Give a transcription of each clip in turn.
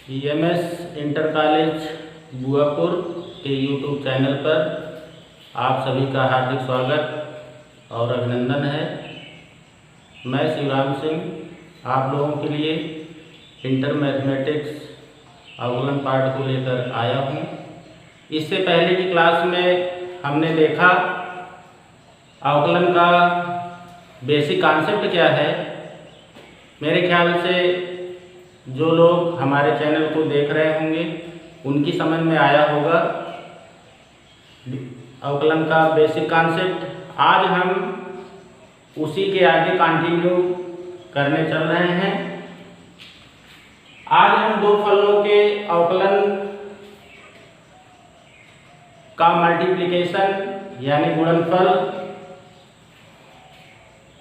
EMS inter college बुआपुर के YouTube channel पर आप सभी का हार्दिक स्वागत और अभिनंदन है। मैं शिवराम सिंह आप लोगों के लिए इंटर मैथमेटिक्स अवकलन पाठ को लेकर आया हूँ। इससे पहले की क्लास में हमने देखा अवकलन का बेसिक कॉन्सेप्ट क्या है। मेरे ख्याल से जो लोग हमारे चैनल को देख रहे होंगे उनकी समझ में आया होगा अवकलन का बेसिक कॉन्सेप्ट। आज हम उसी के आगे कंटिन्यू करने चल रहे हैं। आज हम दो फलों के अवकलन का मल्टीप्लिकेशन यानी गुणनफल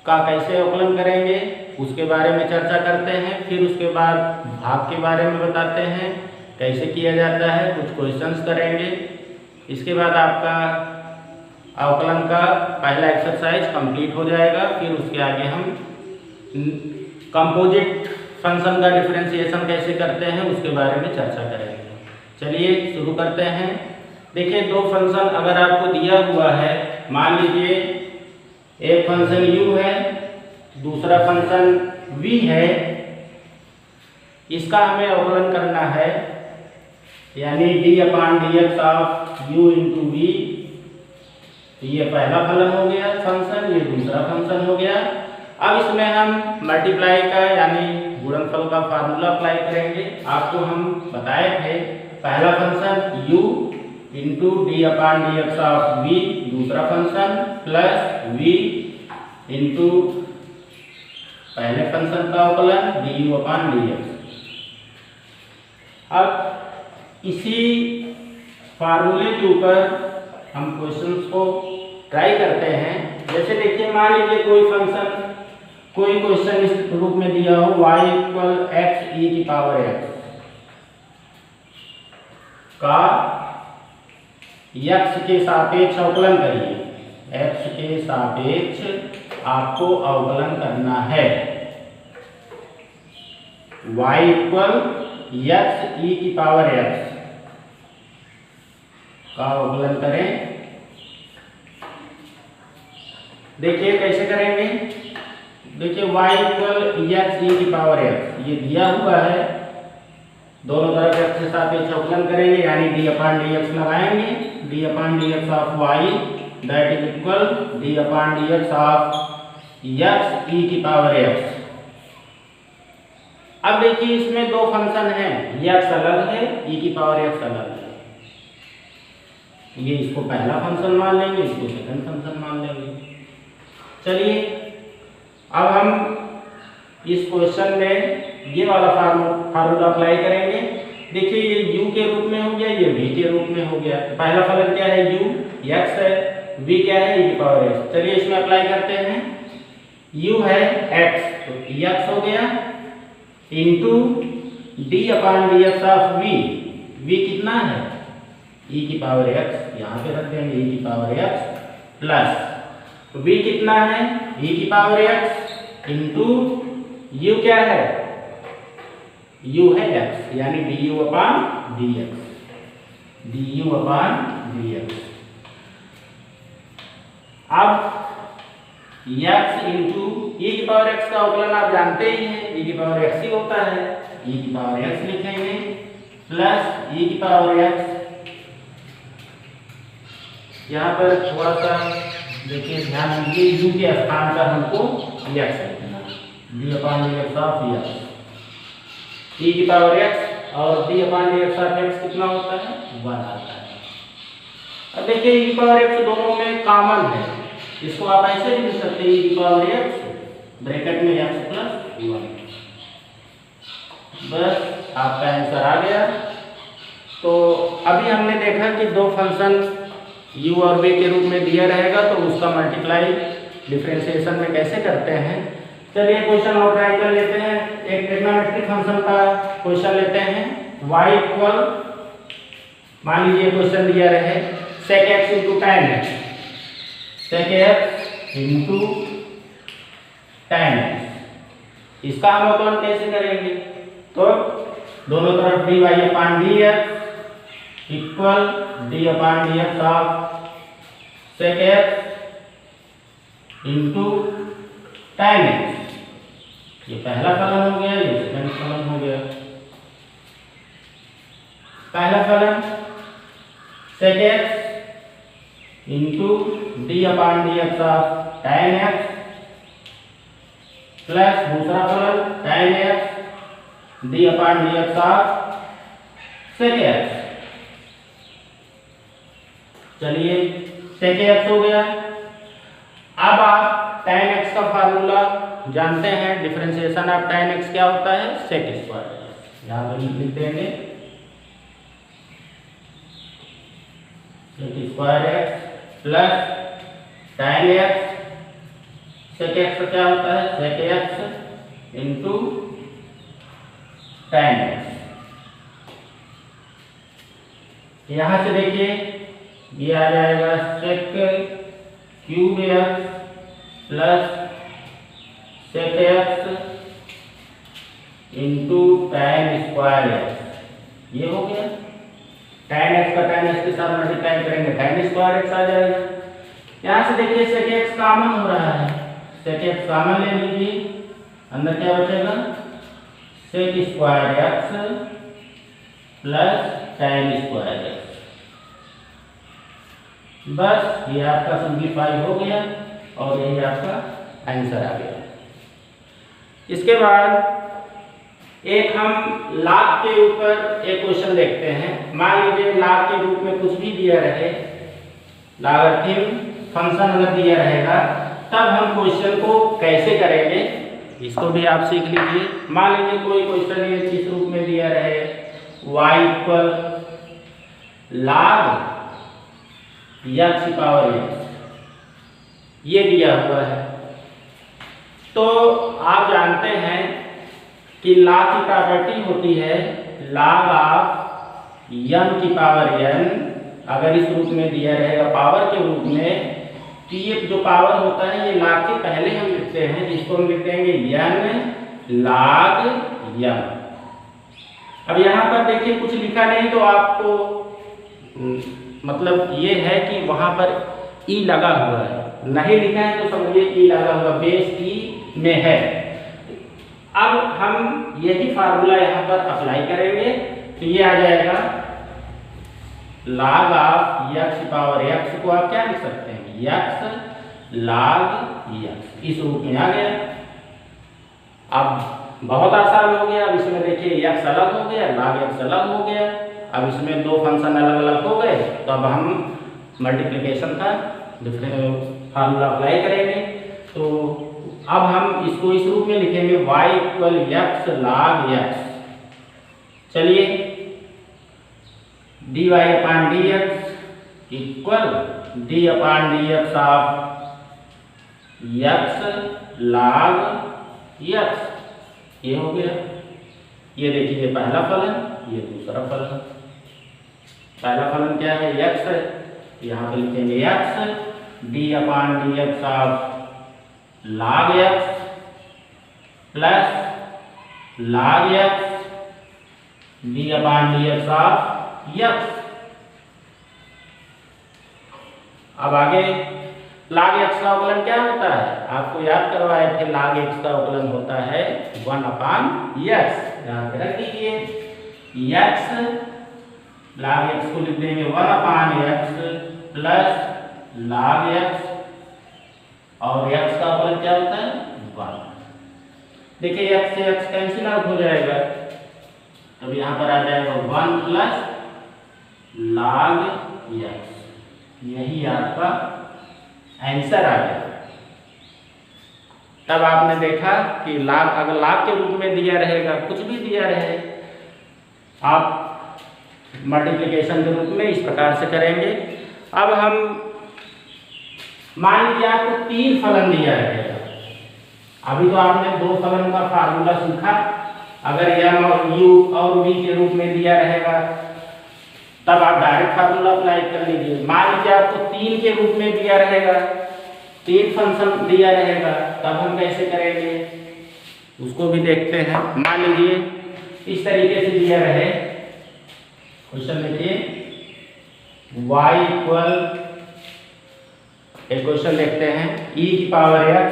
का कैसे अवकलन करेंगे उसके बारे में चर्चा करते हैं। फिर उसके बाद भाग के बारे में बताते हैं कैसे किया जाता है, कुछ क्वेश्चंस करेंगे। इसके बाद आपका अवकलन का पहला एक्सरसाइज कंप्लीट हो जाएगा। फिर उसके आगे हम कंपोजिट फंक्शन का डिफरेंशिएशन कैसे करते हैं उसके बारे में चर्चा करेंगे। चलिए शुरू करते हैं। देखिए, दो फंक्शन अगर आपको दिया हुआ है, मान लीजिए एक फंक्शन u है, दूसरा फंक्शन v है। इसका हमें अवकलन करना है यानी d/dx of u into v। ये पहला फलन हो गया फंक्शन, ये दूसरा फंक्शन हो गया। अब इसमें हम मल्टीप्लाई का यानी गुणनफल का फार्मूला अप्लाई करेंगे। आपको हम बताए थे पहला function u into d/dx of v, दूसरा फंक्शन प्लस v इंटू पहले फंक्शन का अवकलन du/dx। अब इसी फार्मूले के ऊपर हम क्वेश्चंस को ट्राई करते हैं। जैसे देखिए, मान लीजिए कोई क्वेश्चन इस रूप में दिया हो y = x e की पावर x का x के सापेक्ष अवकलन करिए। x के सापेक्ष आपको अवकलन करना है। y = x e की पावर x का अवकलन करें। देखिए कैसे करेंगे। देखिए y = x e की पावर x ये दिया हुआ है, दोनों तरफ x के सापेक्ष अवकलन करेंगे यानी d/dx लगाएंगे। d/dx of y that is equal d/dx of x e की पावर x। अब देखिए, इसमें दो फंक्शन हैं, x अलग है, e की पावर x अलग है। ये इसको पहला फंक्शन मान लेंगे, इसको सेकंड फंक्शन मान लेंगे। चलिए अब हम इस क्वेश्चन में ये वाला फार्मूला अप्लाई करेंगे। देखिए, ये u के रूप में हो गया, ये v के रूप में हो गया। पहला फलन क्या है, u x है, v क्या है, e की पावर x। चलिए इसमें अप्लाई करते हैं। u है x तो x हो गया into d/dx of v। v कितना है, e की पावर x, यहाँ पे रख देंगे e की पावर x प्लस v कितना है, e की पावर x इंटू u क्या है, u है x यानी du/dx। अब x इंटू e की पावर x का अवकलन आप जानते ही हैं, e की पावर x ही होता है। e की पावर x लिखेंगे प्लस e की पावर x। यहाँ पर थोड़ा सा देखिए ध्यान दीजिए, u के स्थान पर हमको x लिखना है, d/dx ऑफ x। e की पावर x और d/dx ऑफ x कितना होता है, 1 आता है। अब देखिए, e की पावर x दोनों में कॉमन है, इसको आप ऐसे भी लिख सकते हैं e की पावर x ब्रैकेट में x प्लस 1। बस आपका आंसर आ गया। तो अभी हमने देखा कि दो फंक्शन u और v के रूप में दिया रहेगा तो उसका मल्टीप्लाई डिफरेंशिएशन में कैसे करते हैं। चलिए क्वेश्चन और ट्राई कर लेते हैं। एक ट्रिग्नोमेट्रिक फंक्शन का क्वेश्चन लेते हैं। y = मान लीजिए क्वेश्चन दिया रहे sec x into tan x, sec x into tan x। इसका हम अवकलन कैसे करेंगे। तो दोनों तरफ dy upon dx equal d upon dx of sec x into tan x। ये पहला फलन हो गया, ये सेकंड फलन हो गया। पहला फलन sec x into d upon dx of tan x plus दूसरा फलन tan x d upon dx of sec x। चलिए sec x हो गया। अब आप tan x का फार्मूला जानते हैं, डिफरेंशिएशन ऑफ tan x क्या होता है, sec स्क्वायर। यहाँ पर लिख देंगे sec square x plus tan x, sec x क्या होता है, sec x into tan x। यहाँ से देखिए ये आ जाएगा sec cube x plus sec x into tan square x। ये हो गया। tan x का tan x के साथ मल्टीप्लाई करेंगे tan स्क्वायर x आ जाएगा। यहाँ से देखिए sec x कॉमन हो रहा है, sec x कॉमन ले लीजिए, अंदर क्या बचेगा sec square x plus tan square x। बस ये आपका सिंप्लीफाई हो गया और यही आपका आंसर आ गया। इसके बाद एक हम लाभ के ऊपर एक क्वेश्चन देखते हैं। मान लीजिए लाभ के रूप में कुछ भी दिया रहे, लॉगरिथम फंक्शन अगर दिया रहेगा, तब हम क्वेश्चन को कैसे करेंगे इसको भी आप सीख लीजिए। मान लीजिए कोई क्वेश्चन ये इस रूप में दिया रहे, y इक्वल log x की पावर x, ये दिया हुआ है। तो आप जानते हैं कि log की प्रॉपर्टी होती है log ऑफ m की पावर n। अगर इस रूप में दिया रहेगा पावर के रूप में, तो ये जो पावर होता है ये log के पहले हम लिखते हैं, जिसको हम लिख देंगे n log m। अब यहाँ पर देखिए कुछ लिखा नहीं, तो आपको मतलब ये है कि वहाँ पर ई लगा हुआ है, नहीं लिखा है तो समझिए ई लगा हुआ, बेस ई में है। अब हम यही फार्मूला यहाँ पर अप्लाई करेंगे, तो ये आ जाएगा log of x power x को आप क्या लिख सकते हैं, x log x, इस रूप में आ गया। अब बहुत आसान हो गया। अब इसमें देखिए x अलग हो गया, log x अलग हो गया। अब इसमें दो फंक्शन अलग अलग हो गए, तो अब हम मल्टीप्लिकेशन का फार्मूला अप्लाई करेंगे। तो अब हम इसको इस रूप में लिखेंगे y equal x log x। चलिए dy upon dx equal d upon dx of x log x, ये हो गया। ये देखिए पहला फलन, ये दूसरा फलन। पहला फलन क्या है, x है, यहाँ पे लिखेंगे x d upon dx of log x plus log x d upon dx of x। अब आगे log x का अवकलन क्या होता है, आपको याद करवाए थे, log x का अवकलन होता है 1 अपान x। यहाँ पे रख दीजिए x, log x को लिख देंगे 1 upon x plus log x, और x का अवकलन क्या होता है 1। देखिए x से x कैंसिल आउट हो जाएगा, तब यहाँ पर आ जाएगा 1 प्लस log x। यही आपका आंसर आ गया। तब आपने देखा कि log, अगर log के रूप में दिया रहेगा, कुछ भी दिया रहे, आप मल्टीप्लिकेशन के रूप में इस प्रकार से करेंगे। अब हम मान लीजिए आपको 3 फलन दिया रहेगा। अभी तो आपने 2 फलन का फार्मूला सीखा। अगर m और u और v के रूप में दिया रहेगा, तब आप डायरेक्ट फार्मूला अप्लाई कर लीजिए। मान लीजिए आपको 3 के रूप में दिया रहेगा, 3 फंक्शन दिया रहेगा, तब हम कैसे करेंगे उसको भी देखते हैं। मान लीजिए इस तरीके से दिया रहे क्वेश्चन देखिए y इक्वल, एक क्वेश्चन देखते हैं e की power x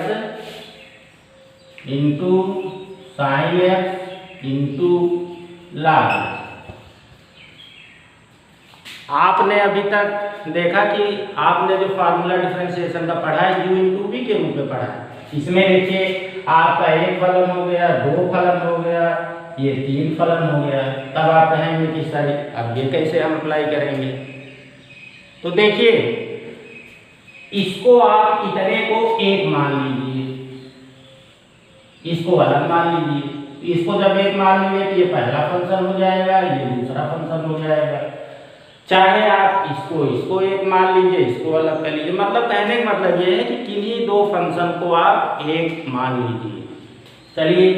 into sine x into log। आपने अभी तक देखा कि आपने जो फार्मूला डिफरेंशिएशन का पढ़ा है u इंटू वी के रूप में पढ़ा है। इसमें देखिए आपका एक फलन हो गया, दो फलन हो गया, ये तीन फलन हो गया। तब आप कहेंगे कि सर अब ये कैसे हम अप्लाई करेंगे। तो देखिए इसको आप इतने को एक मान लीजिए, इसको अलग मान लीजिए। इसको जब एक मान लीजिए तो ये पहला फंक्शन हो जाएगा, ये दूसरा फंक्शन हो जाएगा। चाहे आप इसको एक मान लीजिए, इसको अलग कर लीजिए। मतलब कहने का मतलब ये है कि किन्हीं दो फंक्शन को आप एक मान लीजिए। चलिए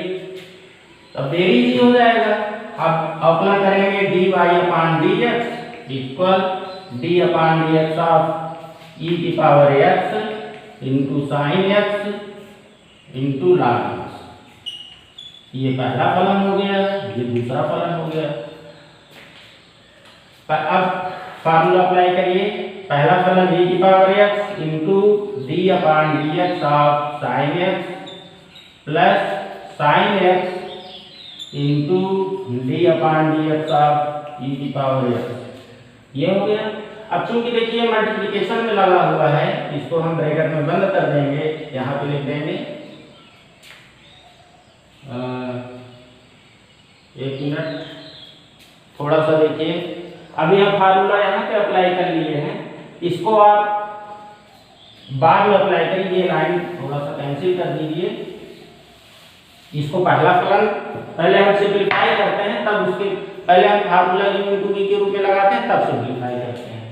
तब वेरी इजी हो जाएगा। अब अपना करेंगे dy upon dx equal d upon dx of e की power x into sine x into log x। ये पहला फलन हो गया, ये दूसरा फलन हो गया। अब फार्मूला अप्लाई करिए। पहला फलन e की power x into d upon dx of sine x plus sine x into d upon dx of e की पावर x, ये हो गया। अब चूंकि देखिए मल्टीप्लिकेशन में लगा हुआ है, इसको हम ब्रैकेट में बंद कर देंगे, यहाँ पे लिख देंगे एक मिनट, थोड़ा सा देखिए। अभी हम फार्मूला यहाँ पे अप्लाई कर लिए हैं, इसको आप बाद में अप्लाई करिए। ये लाइन थोड़ा सा कैंसिल कर दीजिए। इसको पहला फलन पहले हम सिंप्लीफाई करते हैं, तब उसके पहले हम फार्मूला u इंटू v के रूप में लगाते हैं, तब सिंप्लीफाई करते हैं।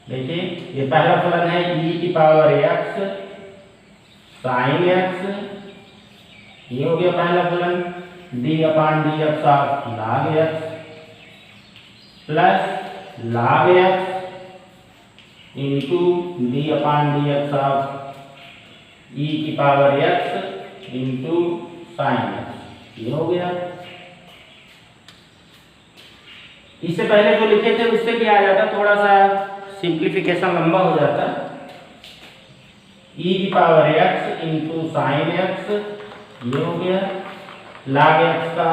देखिए ये पहला फलन है e की पावर x साइन x, ये हो गया पहला फलन। d upon dx of log x plus log x into d upon dx of e की power x into sine x, ये हो गया। इससे पहले जो लिखे थे उससे क्या आ जाता, थोड़ा सा सिंप्लीफिकेशन लंबा हो जाता। e की power x into sine x, ये हो गया। log x का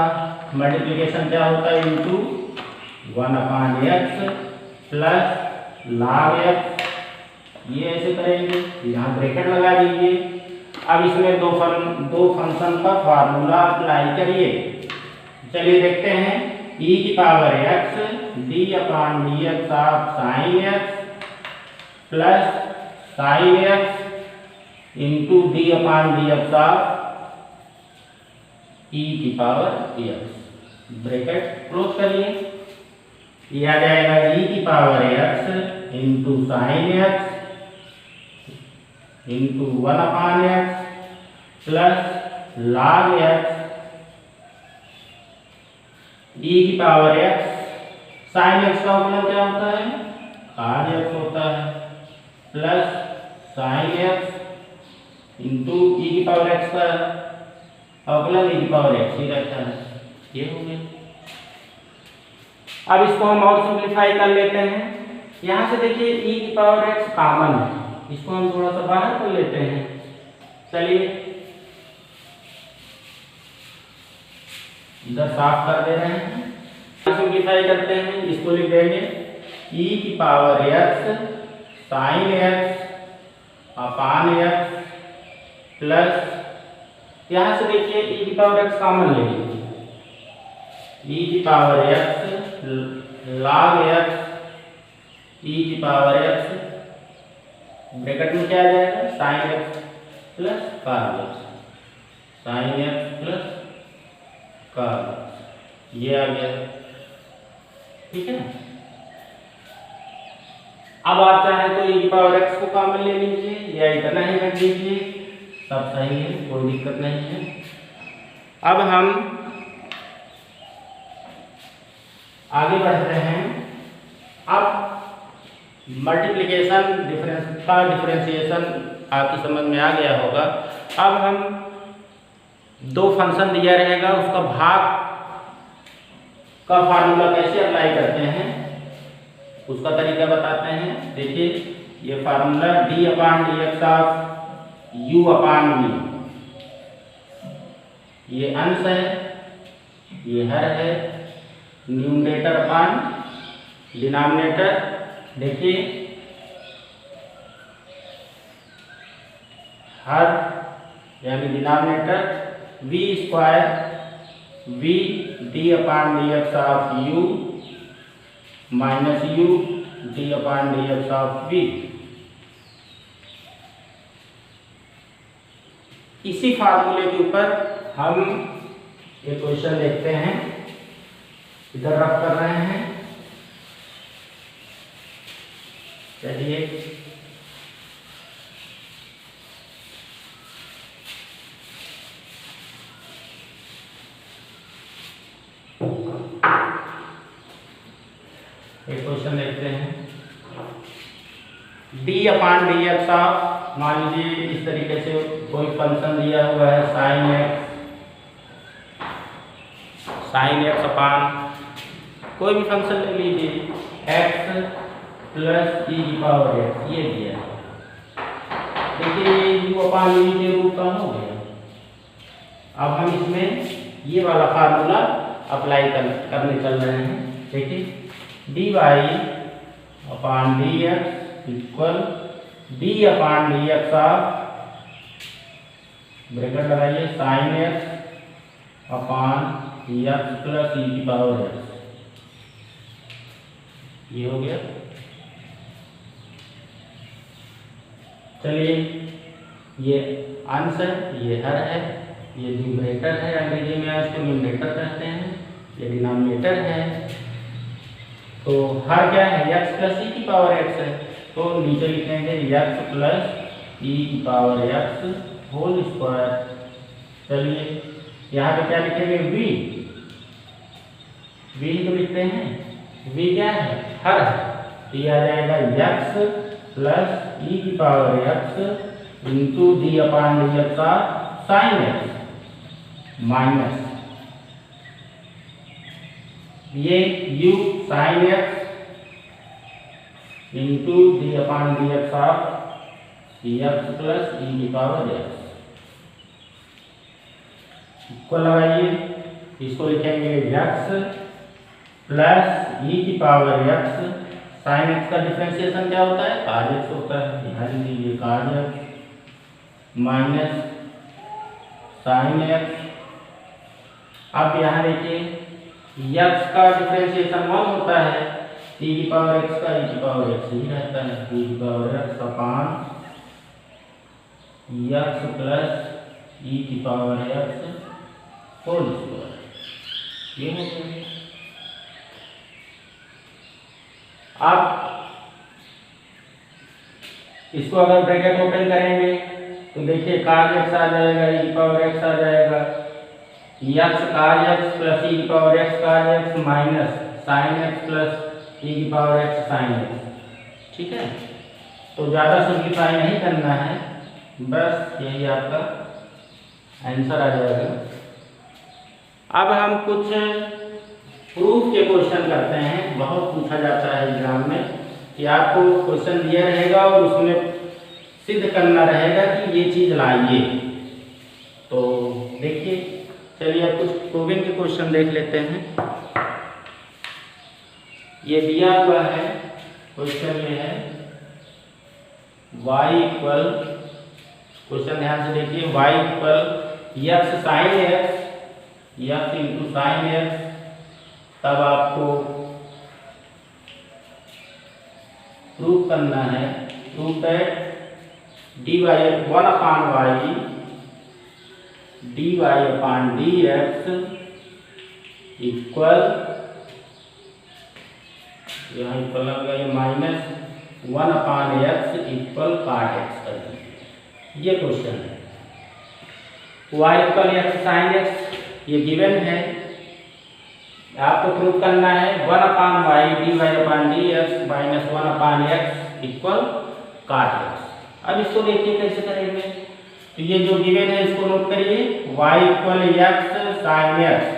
मल्टीप्लिकेशन क्या होता है, into 1 upon x plus log x, ये ऐसे करेंगे, यहाँ ब्रैकेट लगा दीजिए। अब इसमें दो फंक्शन का फार्मूला अप्लाई करिए। चलिए देखते हैं e की power x d upon dx of sine x plus sine x into d upon dx of e की पावर x, ब्रैकेट क्लोज करिए। ये आ जाएगा e की power x into sine x into 1 upon x plus log x, e की power x sine x का मतलब क्या होता है, cos x होता है, plus sine x into e की पावर x का अवकलन e की पावर x ही रहता है, ये हो गया। अब इसको हम और सिंप्लीफाई कर लेते हैं। यहाँ से देखिए e की पावर x कॉमन है, इसको हम थोड़ा सा बाहर कर लेते हैं। चलिए इधर साफ कर दे रहे हैं, सिंप्लीफाई करते हैं। इसको लिख देंगे e की power x sine x upon x plus, यहाँ से देखिए e की पावर x कॉमन ले लीजिए, e की power x log x e की पावर x, ब्रैकेट में क्या आ जाएगा, sine x plus cos x, sine x plus cos x, ये आ गया। ठीक है, अब आप चाहे तो e की पावर x को कॉमन ले लीजिए या इतना ही रख दीजिए, सब सही है, कोई दिक्कत नहीं है। अब हम आगे बढ़ते हैं। अब मल्टीप्लिकेशन डिफरेंशिएशन आपकी समझ में आ गया होगा। अब हम दो फंक्शन दिया रहेगा, उसका भाग का फार्मूला कैसे अप्लाई करते हैं उसका तरीका बताते हैं। देखिए ये formula d upon d x of u upon v, ये अंश है, ये हर है, न्यूमरेटर अपान डिनोमिनेटर। देखिए हर यानी denominator v square v d upon d x of u minus u d upon d x of v. इसी फार्मूले के ऊपर हम एक क्वेश्चन देखते हैं, इधर रफ कर रहे हैं। चलिए एक क्वेश्चन देखते हैं। D upon d x of, मान लीजिए इस तरीके से कोई फंक्शन दिया हुआ है साइन एक्स अपान कोई भी फंक्शन ले लीजिए एक्स प्लस ई की पावर एक्स, ये दिया है। देखिए यू अपान वी के रूप का हो गया। अब हम इसमें ये वाला फार्मूला अप्लाई करने चल रहे हैं। देखिए d y upon d x equal d upon d x of, bracket लगाइए, sine x upon x plus e की पावर एक्स, ये हो गया। चलिए ये अंश है, ये हर है, ये न्यूमरेटर है, अंग्रेजी में इसको न्यूमरेटर कहते हैं, ये डिनोमिनेटर है। तो हर क्या है x प्लस ई की पावर x है, तो नीचे लिखेंगे x प्लस ई की पावर x होल स्क्वायर। चलिए यहाँ पे क्या लिखेंगे v तो लिखते हैं, v क्या है हर, तो ये आ जाएगा x प्लस ई की power x into d upon d x of sine x minus ये u sine x into d upon d x of x plus e की पावर एक्स, इक्वल लगाइए, इसको लिखेंगे x प्लस ई की power x। Sign x का differentiation क्या होता है, cos x होता है, ध्यान दीजिए cos x minus sine x. अब यहाँ देखिए x का डिफरेंशिएशन 1 होता है, e की पावर x का e की पावर x ही रहता है, e की power x upon x plus e की पावर x होल स्क्वायर, ये हो गया। अब इसको अगर ब्रैकेट ओपन करेंगे तो देखिए cos x आ जाएगा, e की पावर x आ जाएगा, x cos x plus e की power x cos x minus sine x plus e की पावर x साइन x। ठीक है, तो ज़्यादा सिंप्लीफाई नहीं करना है, बस यही आपका आंसर आ जाएगा। अब हम कुछ प्रूफ के क्वेश्चन करते हैं। बहुत पूछा जाता है एग्जाम में कि आपको क्वेश्चन दिया रहेगा और उसमें सिद्ध करना रहेगा कि ये चीज़ लाइए। तो देखिए, चलिए अब कुछ प्रूविंग के क्वेश्चन देख लेते हैं। ये दिया हुआ है क्वेश्चन में है y इक्वल, क्वेश्चन ध्यान से देखिए, y equal x sine x, x into sine x, तब आपको प्रूव करना है, prove that d y 1 upon y d y upon d x equal, यहाँ इक्वल लग गया माइनस 1 अपान एक्स इक्वल काट एक्स कर दीजिए। ये क्वेश्चन है। y equal x sine x ये गिवन है, आपको प्रूव करना है 1 upon y d y upon d x minus 1 upon x equal काट एक्स। अब इसको देखिए कैसे करेंगे। तो ये जो गिवन है इसको नोट करिए, y equal x sine x,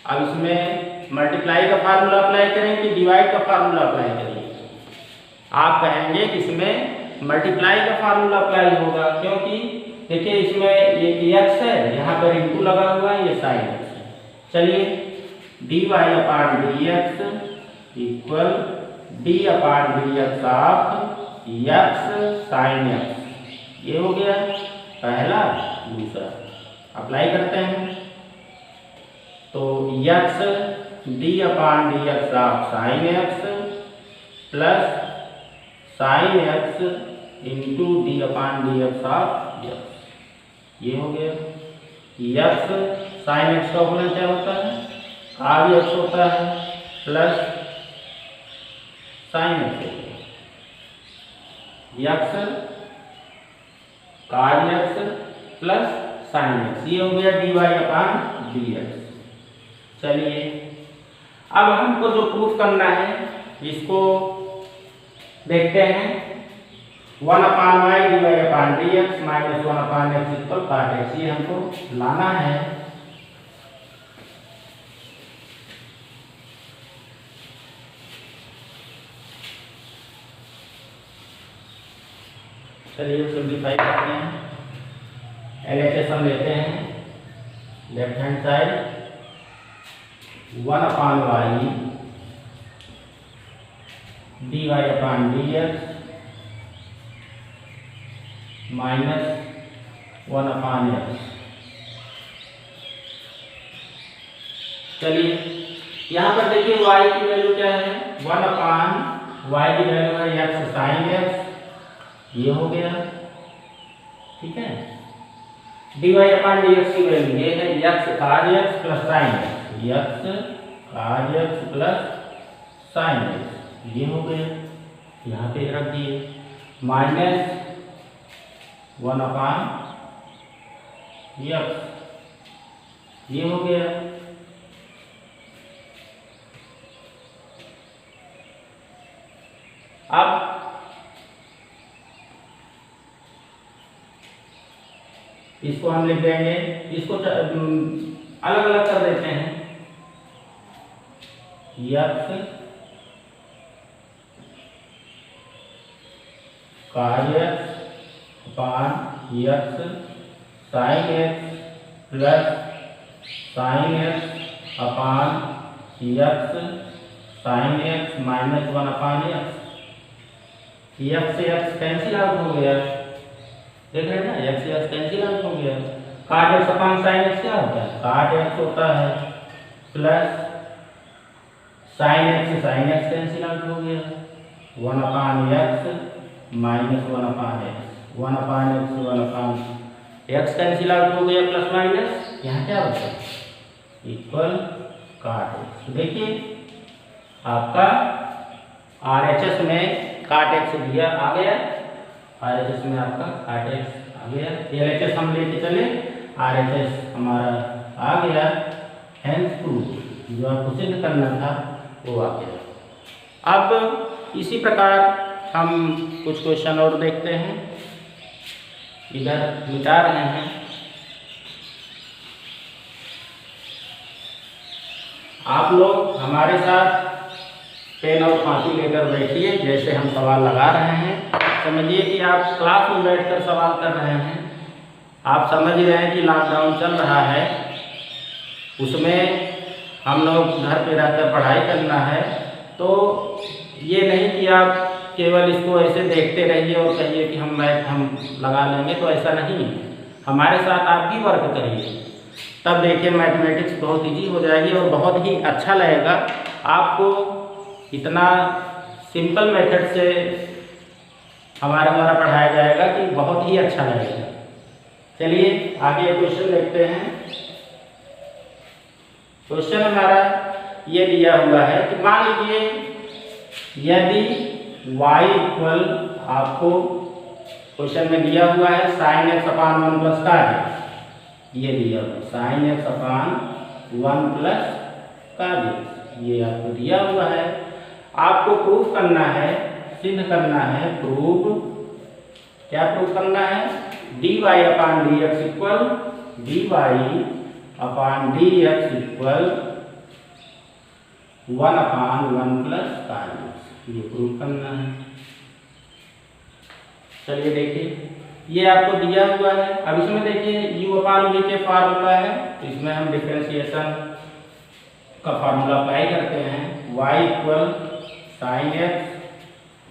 अब इसमें मल्टीप्लाई का फार्मूला अप्लाई करें कि डिवाइड का फार्मूला अप्लाई करें? आप कहेंगे कि इसमें मल्टीप्लाई का फार्मूला अप्लाई होगा, क्योंकि देखिए इसमें ये x है, यहाँ पर इंटू लगा हुआ है, ये साइन x है। चलिए dy upon d x equal d upon d x of x sine x, ये हो गया पहला। दूसरा अप्लाई करते हैं तो x D upon d x of sine x plus sine x into d upon d x of x, ये हो गया। x साइन x का गुणन क्या होता है? cos x होता है प्लस साइन x होता है। x cos x plus sine x, ये हो गया dy अपान डी एक्स। चलिए अब हमको जो प्रूफ करना है इसको देखते हैं। 1 upon y d y upon d x minus 1 upon x equal काट एक्स, ये हमको लाना है। चलिए सिंप्लीफाई करते हैं। LHS हम लेते हैं left hand side 1 upon y d y upon d x minus 1 upon x. चलिए यहाँ पर देखिए y की वैल्यू क्या है? 1 अपान y की वैल्यू है x साइन x, ये हो गया, ठीक है। dy अपान डी एक्स की वैल्यू ये है x cos x plus sine x, x cos x plus sine x, ये हो गया, यहाँ पे रख दिए। माइनस 1 अपान x, ये हो गया। अब इसको हम लिख देंगे, इसको अलग अलग कर देते हैं। x cos x upon x sine x plus sine x upon x sine x minus 1 upon x। x से x कैंसिल आउट हो गया, देख रहे हैं ना, x से x कैंसिल आउट हो गया। cos x अपान साइन x क्या होता है? cos x होता है प्लस साइन x से साइन x कैंसिल आउट हो गया, 1 upon x minus 1 upon x, 1 upon x 1 upon x cancel out हो गया प्लस माइनस, यहाँ क्या होता है? इक्वल काट x। देखिए आपका RHS में काट x दिया आ गया, RHS में आपका काट x आ गया। LHS हम लेके चले, RHS हमारा आ गया, हेंस प्रूफ जो आपको सिद्ध करना था वो आ गया। अब इसी प्रकार हम कुछ क्वेश्चन और देखते हैं, इधर मिटा रहे हैं। आप लोग हमारे साथ पेन और कॉपी लेकर बैठिए, जैसे हम सवाल लगा रहे हैं समझिए कि आप क्लास में बैठकर सवाल कर रहे हैं। आप समझ रहे हैं कि लॉकडाउन चल रहा है, उसमें हम लोग घर पे रहकर पढ़ाई करना है, तो ये नहीं कि आप केवल इसको ऐसे देखते रहिए और कहिए कि हम लगा लेंगे, तो ऐसा नहीं। हमारे साथ आप भी वर्क करिए, तब देखिए मैथमेटिक्स बहुत इजी हो जाएगी और बहुत ही अच्छा लगेगा आपको। इतना सिंपल मेथड से हमारे द्वारा पढ़ाया जाएगा कि बहुत ही अच्छा लगेगा। चलिए आगे क्वेश्चन देखते हैं। क्वेश्चन हमारा ये दिया हुआ है कि मान लीजिए यदि y इक्वल, आपको क्वेश्चन में दिया हुआ है sign x upon 1 plus cos x, ये दिया हुआ sign x upon 1 plus cos x, ये आपको दिया हुआ है। आपको प्रूफ करना है, सिद्ध करना है, क्या प्रूफ करना है? dy upon d x equal dy upon d x equal 1/1 plus cos x, ये प्रूफ करना है। चलिए देखिए, ये आपको दिया हुआ है। अब इसमें देखिए u/v के फार्मूला है, तो इसमें हम डिफरेंशिएशन का फार्मूला अप्लाई करते हैं। y equal sine x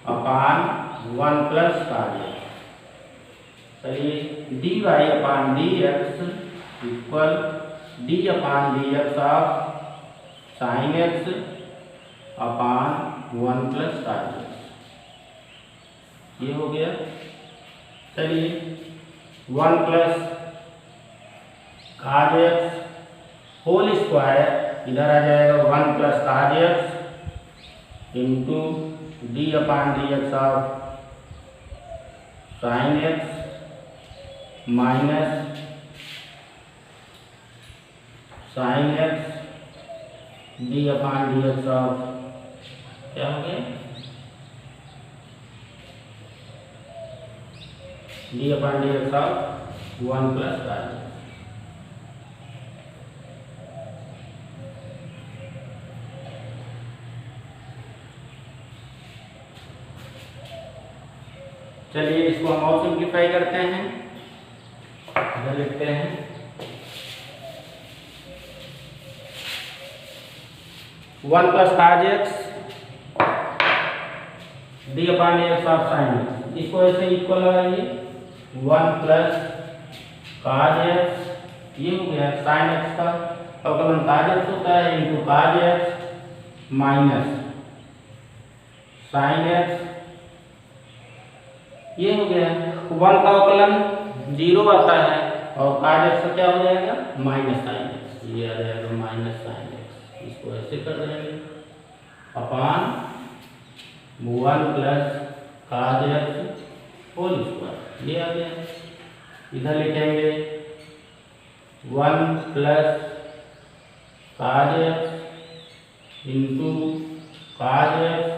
upon 1 plus cos x। चलिए dy upon dx equal d upon dx of sine x upon 1 plus cos x, ये हो गया। चलिए 1 plus cos x whole square, इधर आ जाएगा 1 plus cos x into d upon d x of sine x minus sine x d upon d x of, क्या हो गया, d upon d x of 1 plus cos x। चलिए इसको हम और सिंप्लीफाई करते हैं, इधर लिखते हैं 1 plus cos x D upon d x of sine x, इसको ऐसे इक्वल लगाइए 1 प्लस cos x, ये हो गया साइन एक्स का अवकलन cos x होता है into cos x minus sine x, ये हो गया। 1 का अवकलन 0 आता है और cos x का क्या हो जाएगा, माइनस साइन एक्स, ये आ जाएगा माइनस साइन एक्स, इसको ऐसे कर देंगे upon 1 plus cos x whole square, ये आ गया। इधर लिखेंगे 1 plus cos x into cos x,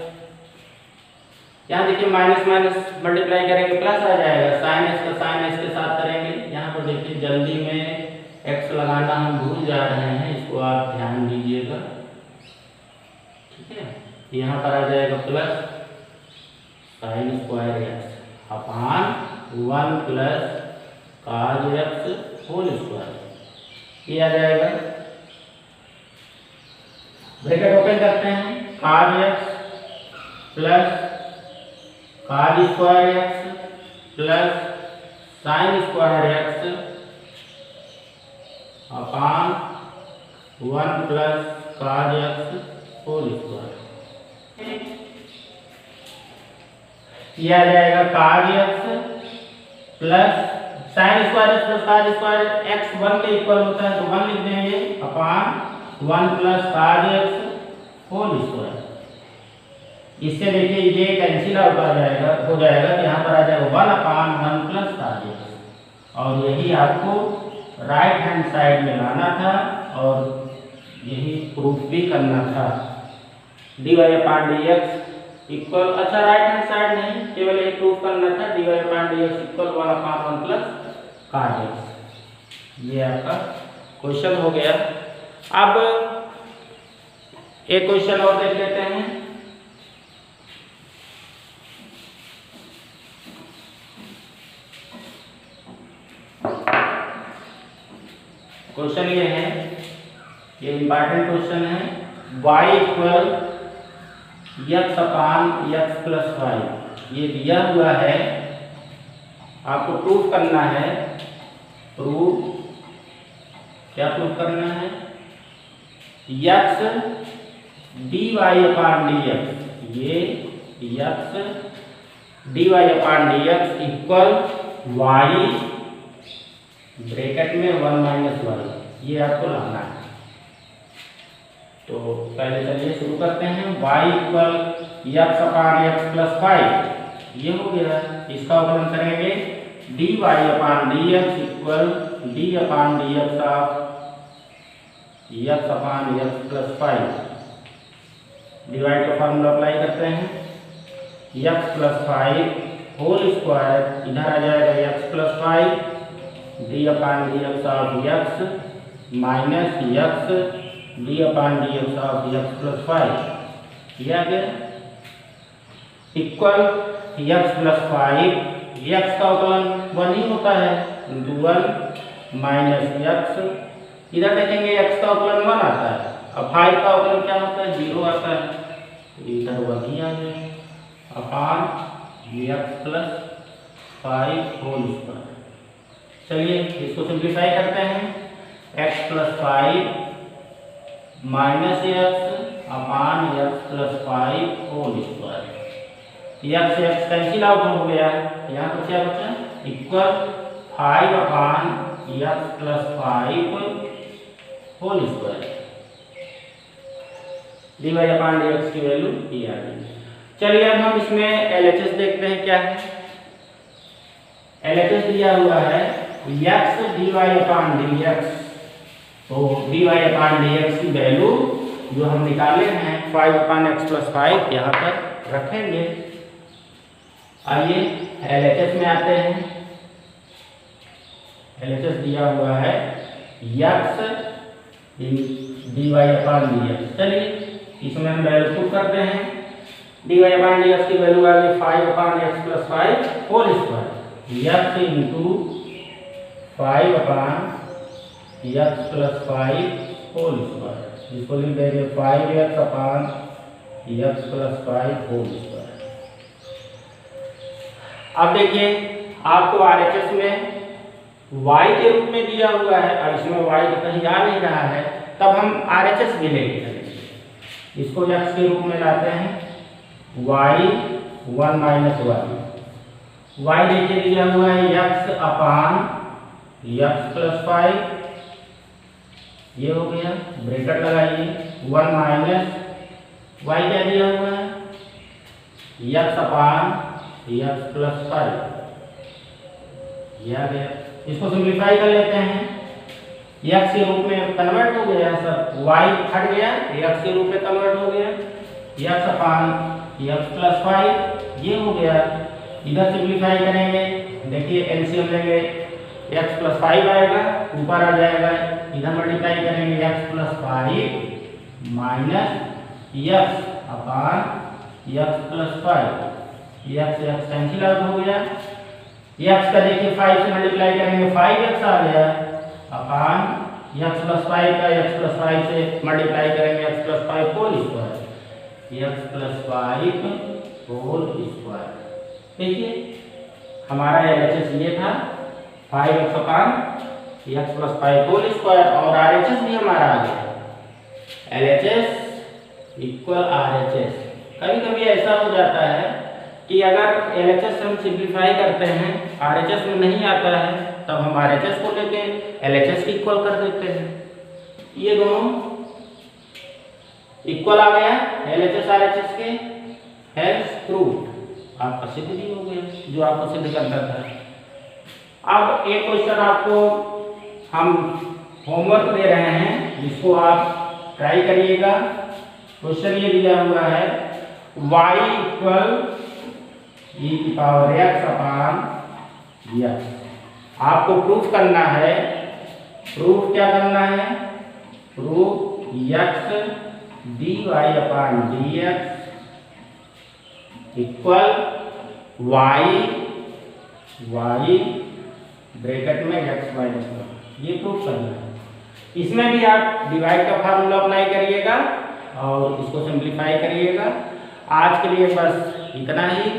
यहाँ देखिए माइनस माइनस मल्टीप्लाई करेंगे प्लस आ जाएगा, साइन एक्स का साइन एक्स के साथ करेंगे। यहाँ पर देखिए जल्दी में एक्स लगाना हम भूल जा रहे हैं, इसको आप ध्यान दीजिएगा, ठीक है। यहाँ पर आ जाएगा plus sine square x upon 1 plus cos x whole square, ये आ जाएगा। ब्रैकेट ओपन करते हैं, cos x plus cos square x plus sine square x upon 1 plus cos x whole square, ये आ जाएगा cos x plus sine square x plus cos square x 1 के equal होता है, तो 1 लिख देंगे upon 1 plus cos x whole square. इससे देखिए ये कैंसिल आउट आ जाएगा, हो जाएगा, यहाँ पर आ जाएगा 1 अपान 1 प्लस cos x, और यही आपको राइट हैंड साइड में लाना था और यही प्रूफ भी करना था। dy अपान dx इक्वल, अच्छा राइट हैंड साइड नहीं, केवल यही प्रूफ करना था, dy अपान dx इक्वल 1 अपान 1 प्लस cos x, ये आपका क्वेश्चन हो गया। अब एक क्वेश्चन और देख लेते हैं। क्वेश्चन ये है, ये इंपॉर्टेंट क्वेश्चन है, y equal x upon x plus y, ये दिया हुआ है, आपको प्रूफ करना है। प्रूफ, क्या प्रूफ करना है, x dy अपान dx, ये x dy upon dx equal y bracket में 1 माइनस वाई, ये आपको लाना है। तो पहले चलिए शुरू करते हैं। y equal x upon x plus y, ये हो गया, इसका अवकलन करेंगे dy upon dx equal d upon dx of x upon x plus y. Divide का फॉर्मूला अप्लाई करते हैं, x प्लस 5 होल स्क्वायर, इधर आ जाएगा x plus 5 D upon d x of x minus x d/dx of x plus 5 ये आ गया equal x plus 5 x का अवकलन 1 ही होता है इंटू 1 माइनस x इधर देखेंगे x का अवकलन 1 आता है अब 5 का अवकलन क्या होता है 0 आता है इधर वही आ गया upon x plus 5 whole square. चलिए इसको सिंप्लीफाई करते हैं x plus 5 minus x upon x plus 5 whole square x से x कैंसिल आउट हो गया यहाँ पर क्या बचा equal 5 upon x plus 5 whole square dy upon dx की वैल्यू ये आ गई। चलिए अब हम इसमें LHS देखते हैं क्या है। LHS दिया हुआ है x dy अपान dx तो dy अपान dx की वैल्यू जो हम निकाले हैं 5 अपान x प्लस 5 यहाँ पर रखेंगे। आइए LHS में आते हैं। LHS दिया हुआ है x dy अपान dx। चलिए इसमें हम वैल्यू पुट करते हैं dy अपान dx की वैल्यू आ गई 5 upon x plus 5 whole square x into 5 upon x plus 5 whole square इसको लिख देंगे 5x upon x plus 5 whole square. अब देखिए आपको RHS में y के रूप में दिया हुआ है और इसमें y तो कहीं आ नहीं रहा है तब हम RHS भी लेंगे। इसको x के रूप में लाते हैं y 1 माइनस y देखिए दिया हुआ है x अपान x प्लस 5 ये हो गया ब्रैकेट लगाइए 1 माइनस y क्या दिया हुआ है x अपान x प्लस 5 ये आ गया। इसको सिंप्लीफाई कर लेते हैं x के रूप में कन्वर्ट हो गया सब y हट गया x के रूप में कन्वर्ट हो गया x अपान x प्लस 5 ये हो गया। इधर सिंप्लीफाई करेंगे देखिए एलसीएम लेंगे x प्लस 5 आएगा ऊपर आ जाएगा इधर मल्टीप्लाई करेंगे x plus 5 minus x upon x plus 5 x से x कैंसिल आउट हो गया x का देखिए 5 से मल्टीप्लाई करेंगे 5x आ गया अपान x प्लस 5 का x प्लस 5 से मल्टीप्लाई करेंगे x plus 5 whole square x plus 5 whole square. देखिए हमारा LHS ये था 5x upon x plus 5 whole square और RHS भी हमारा आ गया LHS इक्वल RHS। कभी कभी ऐसा हो जाता है कि अगर LHS हम सिंप्लीफाई करते हैं RHS में नहीं आता है तब हम RHS को लेके LHS की इक्वल कर देते हैं। ये दोनों इक्वल आ गया LHS RHS के हेल्स प्रूफ आपका सिद्ध भी हो गया जो आपको सिद्ध करना था। अब एक क्वेश्चन आपको हम होमवर्क दे रहे हैं जिसको आप ट्राई करिएगा। क्वेश्चन ये दिया हुआ है y इक्वल e की पावर x अपान x। आपको प्रूफ करना है प्रूफ क्या करना है proof x dy upon dx equal y bracket में x माइनस 1 ये प्रूफ करना है। इसमें भी आप डिवाइड का फार्मूला अप्लाई करिएगा और इसको सिंप्लीफाई करिएगा। आज के लिए बस इतना ही।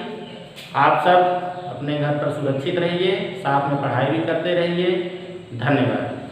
आप सब अपने घर पर सुरक्षित रहिए साथ में पढ़ाई भी करते रहिए। धन्यवाद।